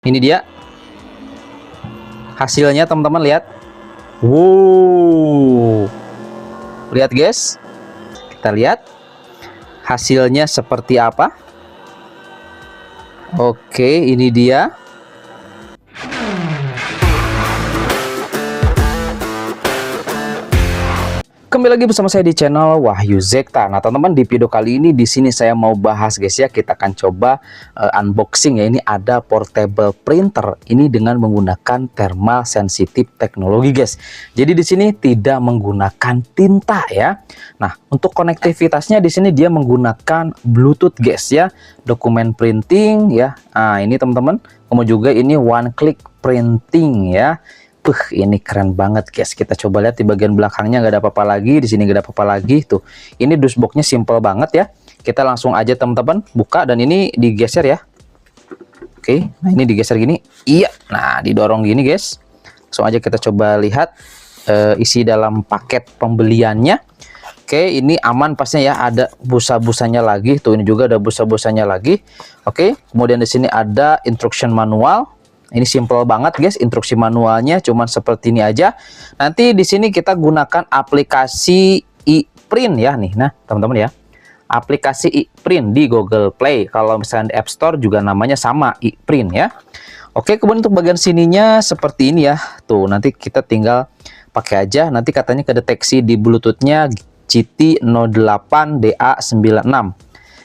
Ini dia hasilnya, teman-teman, lihat. Wow, lihat guys, kita lihat hasilnya seperti apa. Oke, ini dia. Kembali lagi bersama saya di channel Wahyu Zekta. Nah, teman-teman, di video kali ini di sini saya mau bahas guys ya, kita akan coba unboxing ya. Ini ada portable printer ini dengan menggunakan thermal sensitive teknologi guys. Jadi di sini tidak menggunakan tinta ya. Nah, untuk konektivitasnya di sini dia menggunakan Bluetooth guys ya. Dokumen printing ya. Nah, ini teman-teman, kemudian juga ini one click printing ya. Ini keren banget guys. Kita coba lihat di bagian belakangnya, nggak ada apa-apa lagi. Di sini nggak ada apa-apa lagi tuh. Ini dashboardnya simple banget ya. Kita langsung aja teman-teman buka, dan ini digeser ya. Oke, nah ini digeser gini. Iya, nah didorong gini guys. Langsung aja kita coba lihat isi dalam paket pembeliannya. Oke, ini aman pastinya ya. Ada busa-busanya lagi tuh. Ini juga ada busa-busanya lagi. Oke, kemudian di sini ada instruction manual. Ini simple banget guys, instruksi manualnya cuman seperti ini aja. Nanti di sini kita gunakan aplikasi iPrint ya nih. Nah, teman-teman ya. Aplikasi iPrint di Google Play. Kalau misalnya di App Store juga namanya sama, iPrint ya. Oke, kemudian untuk bagian sininya seperti ini ya. Tuh, nanti kita tinggal pakai aja. Nanti katanya kedeteksi di Bluetooth-nya GT08DA96.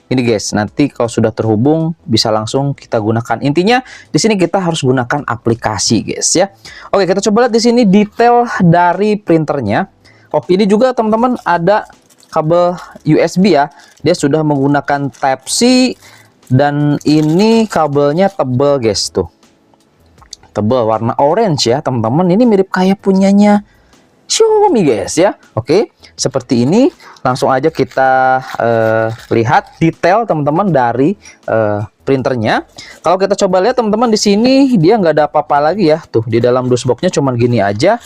Ini guys, nanti kalau sudah terhubung bisa langsung kita gunakan. Intinya di sini kita harus gunakan aplikasi guys ya. Oke, kita coba lihat di sini detail dari printernya. Oh, ini juga teman-teman ada kabel USB ya. Dia sudah menggunakan Type-C dan ini kabelnya tebal guys tuh. Tebal warna orange ya, teman-teman. Ini mirip kayak punyanya Xiaomi guys ya. Oke, seperti ini. Langsung aja kita lihat detail teman-teman dari printernya. Kalau kita coba lihat teman-teman, di sini dia nggak ada apa-apa lagi ya. Tuh, di dalam dashboardnya cuman gini aja.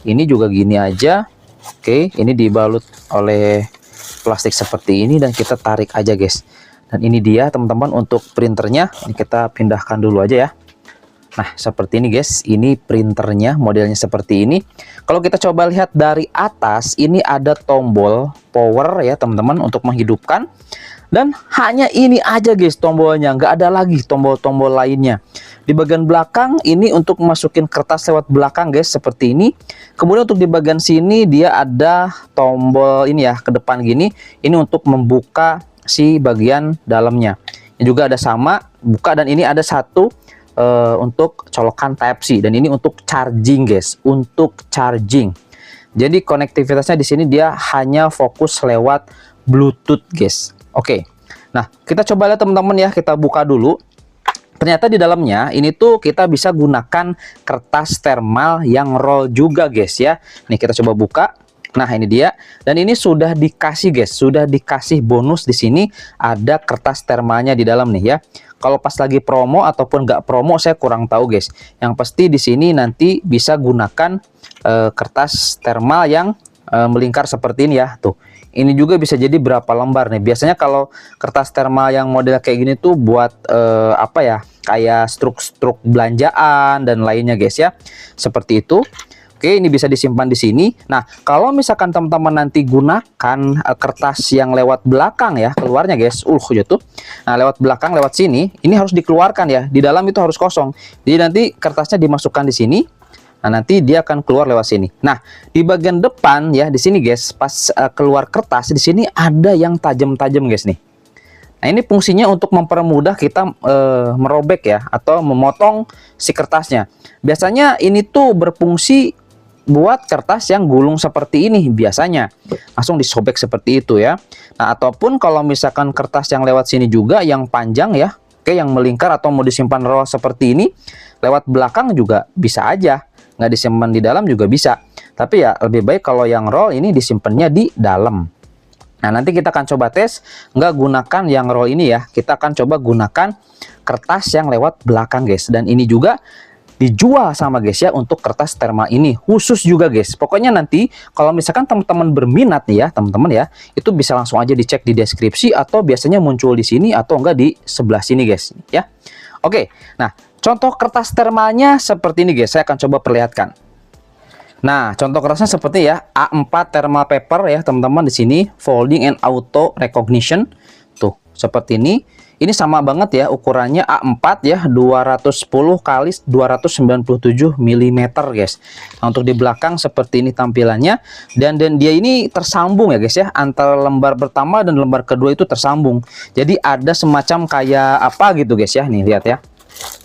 Ini juga gini aja. Oke, ini dibalut oleh plastik seperti ini dan kita tarik aja guys. Dan ini dia teman-teman untuk printernya. Ini kita pindahkan dulu aja ya. Nah, seperti ini guys, ini printernya, modelnya seperti ini. Kalau kita coba lihat dari atas, ini ada tombol power ya teman-teman untuk menghidupkan. Dan hanya ini aja guys tombolnya, nggak ada lagi tombol-tombol lainnya. Di bagian belakang ini untuk masukin kertas lewat belakang guys, seperti ini. Kemudian untuk di bagian sini dia ada tombol ini ya, ke depan gini. Ini untuk membuka si bagian dalamnya. Ini juga ada sama, buka, dan ini ada satu untuk colokan Type-C, dan ini untuk charging guys, untuk charging. Jadi konektivitasnya di sini dia hanya fokus lewat Bluetooth guys. Oke. Nah, kita coba lihat teman-teman ya, kita buka dulu. Ternyata di dalamnya ini tuh kita bisa gunakan kertas thermal yang roll juga guys ya. Nih kita coba buka. Nah, ini dia. Dan ini sudah dikasih guys, sudah dikasih bonus di sini, ada kertas thermalnya di dalam nih ya. Kalau pas lagi promo ataupun nggak promo saya kurang tahu guys. Yang pasti di sini nanti bisa gunakan kertas thermal yang melingkar seperti ini ya. Tuh. Ini juga bisa jadi berapa lembar nih. Biasanya kalau kertas thermal yang model kayak gini tuh buat apa ya? Kayak struk-struk belanjaan dan lainnya guys ya. Seperti itu. Oke, ini bisa disimpan di sini. Nah, kalau misalkan teman-teman nanti gunakan kertas yang lewat belakang ya, keluarnya guys. Jatuh. Nah, lewat belakang, lewat sini, ini harus dikeluarkan ya. Di dalam itu harus kosong. Jadi nanti kertasnya dimasukkan di sini. Nah, nanti dia akan keluar lewat sini. Nah, di bagian depan ya, di sini guys, pas keluar kertas, di sini ada yang tajam-tajam guys nih. Nah, ini fungsinya untuk mempermudah kita merobek ya, atau memotong si kertasnya. Biasanya ini tuh berfungsi buat kertas yang gulung seperti ini biasanya. Langsung disobek seperti itu ya. Nah, ataupun kalau misalkan kertas yang lewat sini juga yang panjang ya, oke, yang melingkar atau mau disimpan roll seperti ini, lewat belakang juga bisa aja. Nggak disimpan di dalam juga bisa. Tapi ya lebih baik kalau yang roll ini disimpannya di dalam. Nah, nanti kita akan coba tes nggak gunakan yang roll ini ya. Kita akan coba gunakan kertas yang lewat belakang guys. Dan ini juga dijual sama guys ya untuk kertas thermal ini khusus juga guys. Pokoknya nanti kalau misalkan teman-teman berminat nih ya teman-teman ya, itu bisa langsung aja dicek di deskripsi atau biasanya muncul di sini atau enggak di sebelah sini guys ya. Oke, nah contoh kertas thermalnya seperti ini guys, saya akan coba perlihatkan. Nah, contoh kertasnya seperti ya, A4 thermal paper ya, teman-teman di sini, folding and auto recognition. Tuh, seperti ini. Ini sama banget ya, ukurannya A4 ya, 210 kali 297 mm, guys. Nah, untuk di belakang seperti ini tampilannya, dan dia ini tersambung ya, guys ya, antara lembar pertama dan lembar kedua itu tersambung. Jadi ada semacam kayak apa gitu, guys ya. Nih, lihat ya.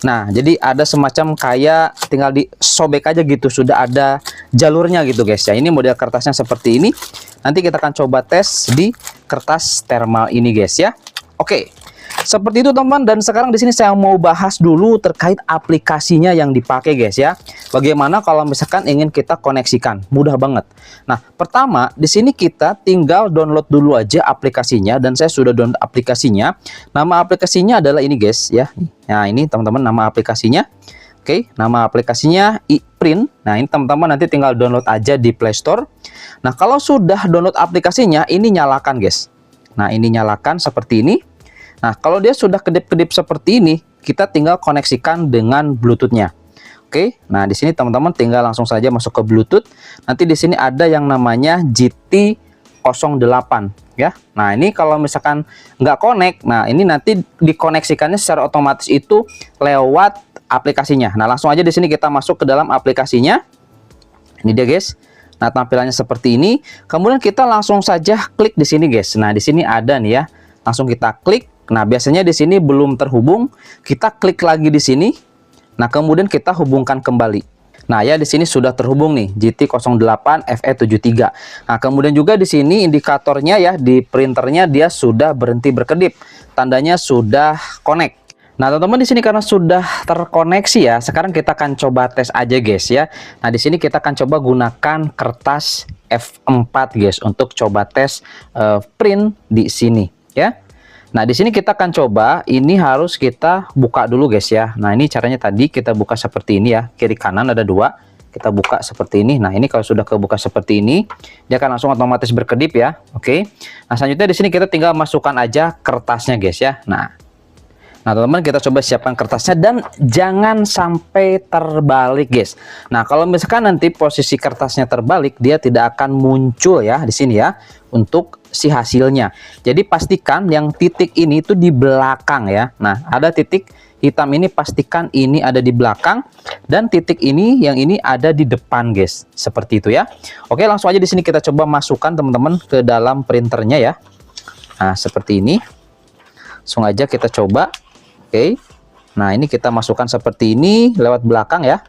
Nah, jadi ada semacam kayak tinggal disobek aja gitu, sudah ada jalurnya gitu guys ya. Ini model kertasnya seperti ini. Nanti kita akan coba tes di kertas thermal ini guys ya. Oke. Seperti itu teman-teman, dan sekarang di sini saya mau bahas dulu terkait aplikasinya yang dipakai guys ya. Bagaimana kalau misalkan ingin kita koneksikan? Mudah banget. Nah, pertama di sini kita tinggal download dulu aja aplikasinya, dan saya sudah download aplikasinya. Nama aplikasinya adalah ini guys ya. Nah, ini teman-teman nama aplikasinya. Oke, nama aplikasinya iPrint. Nah, ini teman-teman nanti tinggal download aja di Play Store. Nah, kalau sudah download aplikasinya, ini nyalakan guys. Nah, ini nyalakan seperti ini. Nah, kalau dia sudah kedip-kedip seperti ini, kita tinggal koneksikan dengan Bluetooth-nya. Oke, nah di sini teman-teman tinggal langsung saja masuk ke Bluetooth. Nanti di sini ada yang namanya GT08 ya. Nah, ini kalau misalkan nggak connect, nah ini nanti dikoneksikannya secara otomatis itu lewat aplikasinya. Nah, langsung aja di sini kita masuk ke dalam aplikasinya. Ini dia guys. Nah, tampilannya seperti ini. Kemudian kita langsung saja klik di sini guys. Nah, di sini ada nih ya. Langsung kita klik. Nah, biasanya di sini belum terhubung, kita klik lagi di sini. Nah, kemudian kita hubungkan kembali. Nah, ya di sini sudah terhubung nih, GT08 FE73. Nah, kemudian juga di sini indikatornya ya, di printernya dia sudah berhenti berkedip. Tandanya sudah connect. Nah, teman-teman di sini karena sudah terkoneksi ya, sekarang kita akan coba tes aja guys ya. Nah, di sini kita akan coba gunakan kertas F4 guys untuk coba tes print di sini ya. Nah, di sini kita akan coba, ini harus kita buka dulu guys ya. Nah, ini caranya tadi kita buka seperti ini ya, kiri kanan ada dua. Kita buka seperti ini. Nah, ini kalau sudah kebuka seperti ini, dia akan langsung otomatis berkedip ya. Oke. Nah, selanjutnya di sini kita tinggal masukkan aja kertasnya guys ya. Nah, teman-teman kita coba siapkan kertasnya dan jangan sampai terbalik guys. Nah, kalau misalkan nanti posisi kertasnya terbalik, dia tidak akan muncul ya di sini ya untuk si hasilnya. Jadi pastikan yang titik ini itu di belakang ya. Nah, ada titik hitam ini, pastikan ini ada di belakang, dan titik ini yang ini ada di depan guys. Seperti itu ya. Oke, langsung aja di sini kita coba masukkan teman-teman ke dalam printernya ya. Nah, seperti ini. Langsung aja kita coba. Oke, nah ini kita masukkan seperti ini lewat belakang ya.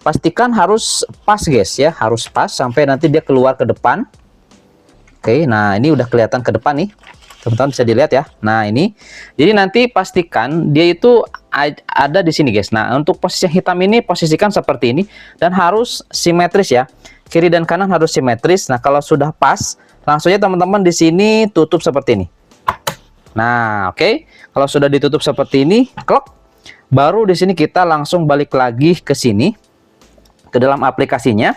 Pastikan harus pas guys ya, harus pas sampai nanti dia keluar ke depan. Oke, nah ini udah kelihatan ke depan nih, teman-teman bisa dilihat ya. Nah ini, jadi nanti pastikan dia itu ada di sini guys. Nah, untuk posisi yang hitam ini posisikan seperti ini dan harus simetris ya, kiri dan kanan harus simetris. Nah, kalau sudah pas, langsung aja teman-teman di sini tutup seperti ini. Nah, oke. Kalau sudah ditutup seperti ini, klok. Baru di sini kita langsung balik lagi ke sini, ke dalam aplikasinya,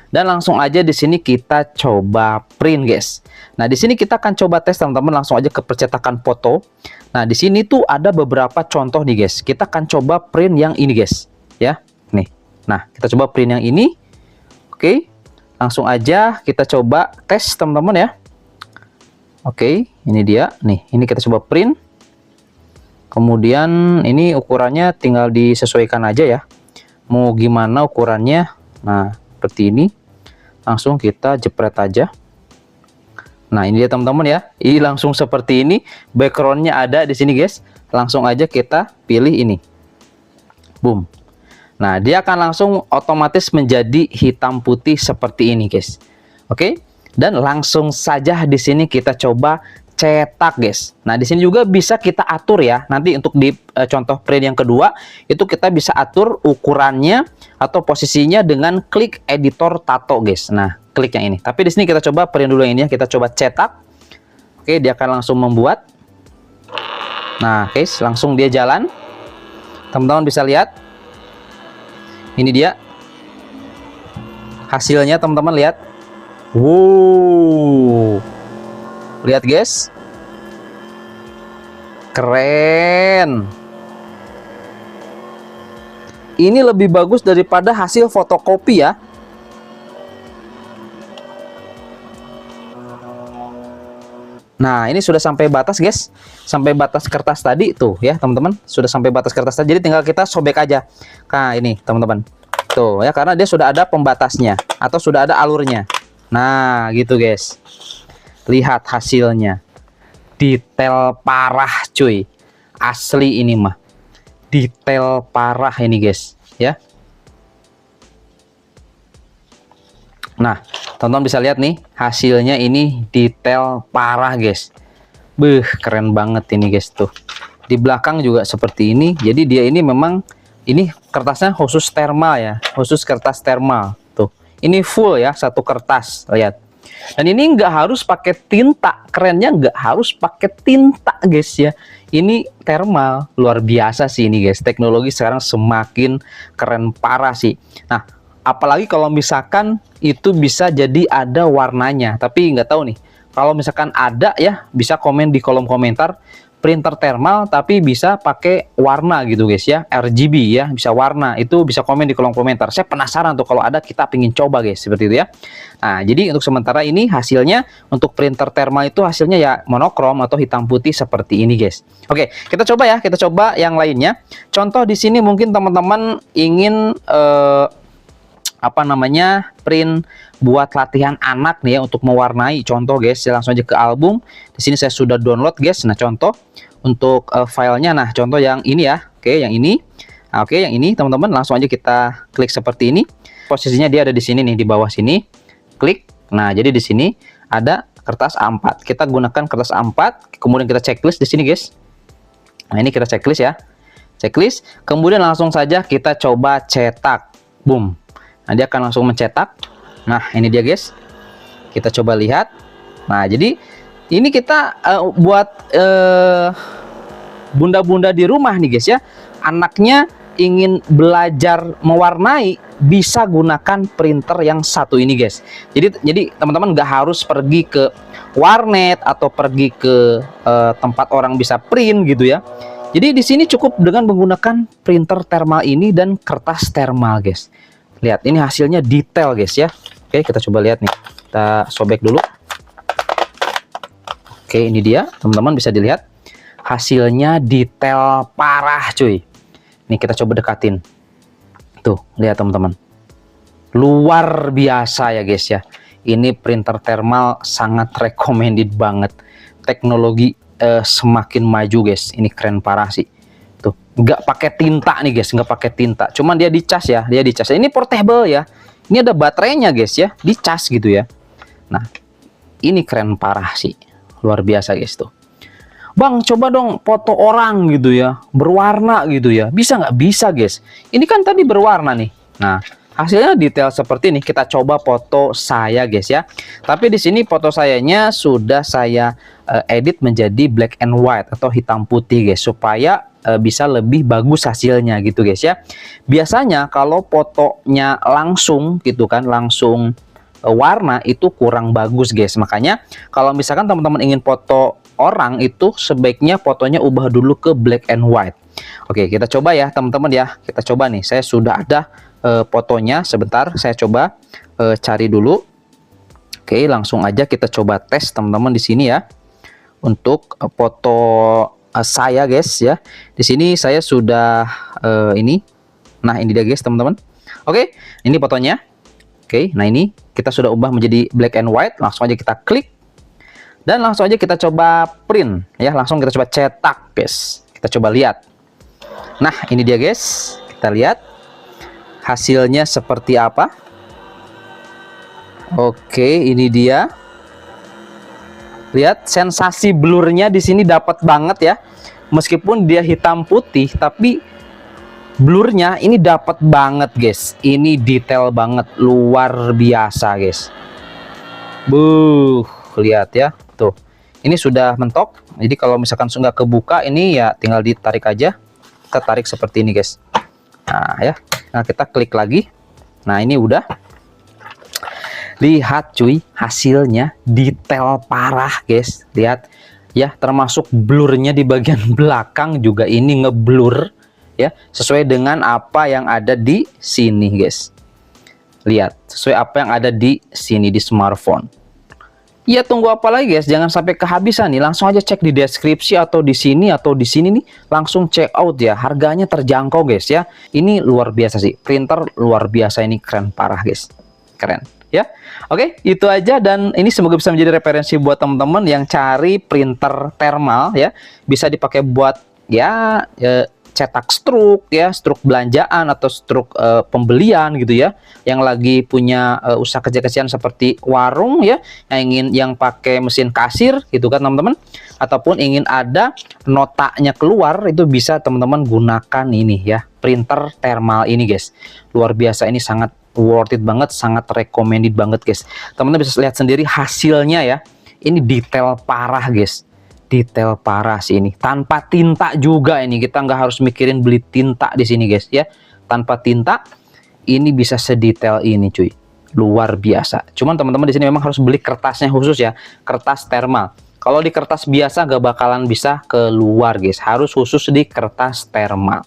dan langsung aja di sini kita coba print, guys. Nah, di sini kita akan coba tes teman-teman, langsung aja ke percetakan foto. Nah, di sini tuh ada beberapa contoh nih, guys. Kita akan coba print yang ini, guys. Ya, nih. Nah, kita coba print yang ini. Oke. Langsung aja kita coba tes teman-teman ya. Oke, ini dia. Nih, ini kita coba print. Kemudian ini ukurannya tinggal disesuaikan aja ya. Mau gimana ukurannya? Nah, seperti ini. Langsung kita jepret aja. Nah, ini dia teman-teman ya. Ini langsung seperti ini. Backgroundnya ada di sini guys. Langsung aja kita pilih ini. Boom. Nah, dia akan langsung otomatis menjadi hitam putih seperti ini guys. Oke. Dan langsung saja di sini kita coba cetak guys. Nah, di sini juga bisa kita atur ya. Nanti untuk di contoh print yang kedua itu kita bisa atur ukurannya atau posisinya dengan klik editor tato guys. Nah, klik yang ini. Tapi di sini kita coba print dulu yang ini ya. Kita coba cetak. Oke, dia akan langsung membuat. Nah, guys, langsung dia jalan. Teman-teman bisa lihat. Ini dia hasilnya, teman-teman lihat. Wow, lihat guys, keren. ini lebih bagus daripada hasil fotokopi ya. Nah, ini sudah sampai batas guys, sampai batas kertas tadi tuh ya teman-teman, sudah sampai batas kertas tadi, jadi tinggal kita sobek aja. Nah ini teman-teman, tuh ya, karena dia sudah ada pembatasnya atau sudah ada alurnya. Nah gitu guys, lihat hasilnya, detail parah cuy, asli ini mah, detail parah ini guys ya. Nah, teman-teman bisa lihat nih hasilnya, ini detail parah guys. Beuh, keren banget ini guys tuh. Di belakang juga seperti ini. Jadi dia ini memang, ini kertasnya khusus thermal ya, khusus kertas thermal tuh. Ini full ya, satu kertas, lihat. Dan ini nggak harus pakai tinta, kerennya nggak harus pakai tinta guys ya. Ini thermal, luar biasa sih ini guys. Teknologi sekarang semakin keren parah sih. Nah, apalagi kalau misalkan itu bisa jadi ada warnanya, tapi nggak tahu nih. Kalau misalkan ada ya, bisa komen di kolom komentar, printer thermal tapi bisa pakai warna gitu guys ya, RGB ya, bisa warna, itu bisa komen di kolom komentar. Saya penasaran tuh, kalau ada kita pengen coba guys, seperti itu ya. Nah, jadi untuk sementara ini hasilnya untuk printer thermal itu hasilnya ya monokrom atau hitam putih seperti ini guys. Oke, kita coba ya, kita coba yang lainnya. Contoh di sini mungkin teman-teman ingin apa namanya, print buat latihan anak nih ya, untuk mewarnai. Contoh guys, saya langsung aja ke album. Di sini saya sudah download guys. Nah, contoh untuk filenya, nah contoh yang ini ya. Oke, yang ini. Nah, oke, yang ini teman-teman langsung aja kita klik seperti ini. Posisinya dia ada di sini nih, di bawah sini. Klik. Nah, jadi di sini ada kertas A4. Kita gunakan kertas A4, kemudian kita checklist di sini guys. Nah, ini kita checklist ya. Checklist, kemudian langsung saja kita coba cetak. Boom. Nah, dia akan langsung mencetak. Nah, ini dia guys. Kita coba lihat. Nah, jadi ini kita buat bunda-bunda di rumah nih guys ya. Anaknya ingin belajar mewarnai, bisa gunakan printer yang satu ini guys. Jadi teman-teman nggak harus pergi ke warnet atau pergi ke tempat orang bisa print gitu ya. Jadi di sini cukup dengan menggunakan printer thermal ini dan kertas thermal guys. Lihat, ini hasilnya detail guys ya. Oke, kita coba lihat nih. Kita sobek dulu. Oke, ini dia. Teman-teman bisa dilihat. Hasilnya detail parah cuy. Nih, kita coba dekatin. Tuh, lihat teman-teman. Luar biasa ya guys ya. Ini printer thermal sangat recommended banget. Teknologi semakin maju guys. Ini keren parah sih. Tuh, nggak pakai tinta nih guys, nggak pakai tinta, cuman dia dicas ya, dia dicas. Ini portable ya, ini ada baterainya guys ya, dicas gitu ya. Nah, ini keren parah sih, luar biasa guys tuh. Bang, coba dong foto orang gitu ya, berwarna gitu ya, bisa nggak? Bisa guys, ini kan tadi berwarna nih. Nah, hasilnya detail seperti ini. Kita coba foto saya guys ya, tapi di sini foto sayanya sudah saya edit menjadi black and white atau hitam putih guys, supaya bisa lebih bagus hasilnya gitu guys ya. Biasanya kalau fotonya langsung gitu kan, langsung warna, itu kurang bagus guys. Makanya kalau misalkan teman-teman ingin foto orang, itu sebaiknya fotonya ubah dulu ke black and white. Oke, kita coba ya teman-teman ya. Kita coba nih, saya sudah ada fotonya. Sebentar, saya coba cari dulu. Oke, langsung aja kita coba tes teman-teman di sini ya. Untuk foto saya guys ya. Di sini saya sudah ini. Nah, ini dia guys teman-teman. Oke, ini fotonya. Oke, nah ini kita sudah ubah menjadi black and white. Langsung aja kita klik dan langsung aja kita coba print ya. Langsung kita coba cetak guys. Kita coba lihat. Nah, ini dia guys. Kita lihat hasilnya seperti apa. Oke, ini dia. Lihat sensasi blurnya di sini dapat banget ya. Meskipun dia hitam putih, tapi blurnya ini dapat banget guys. Ini detail banget, luar biasa guys. Lihat ya, tuh. Ini sudah mentok. Jadi kalau misalkan nggak kebuka, ini ya tinggal ditarik aja. Kita tarik seperti ini guys. Nah ya, nah kita klik lagi. Nah ini udah. Lihat cuy, hasilnya detail parah guys. Lihat ya, termasuk blurnya di bagian belakang juga ini ngeblur ya, sesuai dengan apa yang ada di sini guys. Lihat, sesuai apa yang ada di sini di smartphone. Ya, tunggu apa lagi guys? Jangan sampai kehabisan nih. Langsung aja cek di deskripsi atau di sini nih, langsung check out ya. Harganya terjangkau guys ya. Ini luar biasa sih. Printer luar biasa, ini keren parah guys. Keren ya. Oke, itu aja, dan ini semoga bisa menjadi referensi buat teman-teman yang cari printer thermal ya. Bisa dipakai buat ya, cetak struk ya, struk belanjaan atau struk pembelian gitu ya, yang lagi punya usaha kecil-kecilan seperti warung ya, yang pakai mesin kasir gitu kan teman-teman, ataupun ingin ada notanya keluar, itu bisa teman-teman gunakan ini ya, printer thermal ini guys. Luar biasa, ini sangat worth it banget, sangat recommended banget guys. Teman-teman bisa lihat sendiri hasilnya ya, ini detail parah guys. Detail parah sih ini, tanpa tinta juga. Ini kita nggak harus mikirin beli tinta di sini guys ya, tanpa tinta ini bisa sedetail ini cuy, luar biasa. Cuman teman-teman di sini memang harus beli kertasnya khusus ya, kertas thermal. Kalau di kertas biasa nggak bakalan bisa keluar guys, harus khusus di kertas thermal.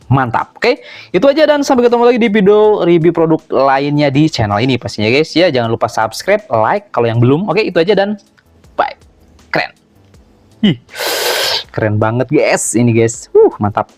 Mantap. Oke, itu aja, dan sampai ketemu lagi di video review produk lainnya di channel ini pastinya guys ya. Jangan lupa subscribe, like kalau yang belum. Oke, itu aja dan bye. Keren. Keren banget guys, ini guys. Mantap.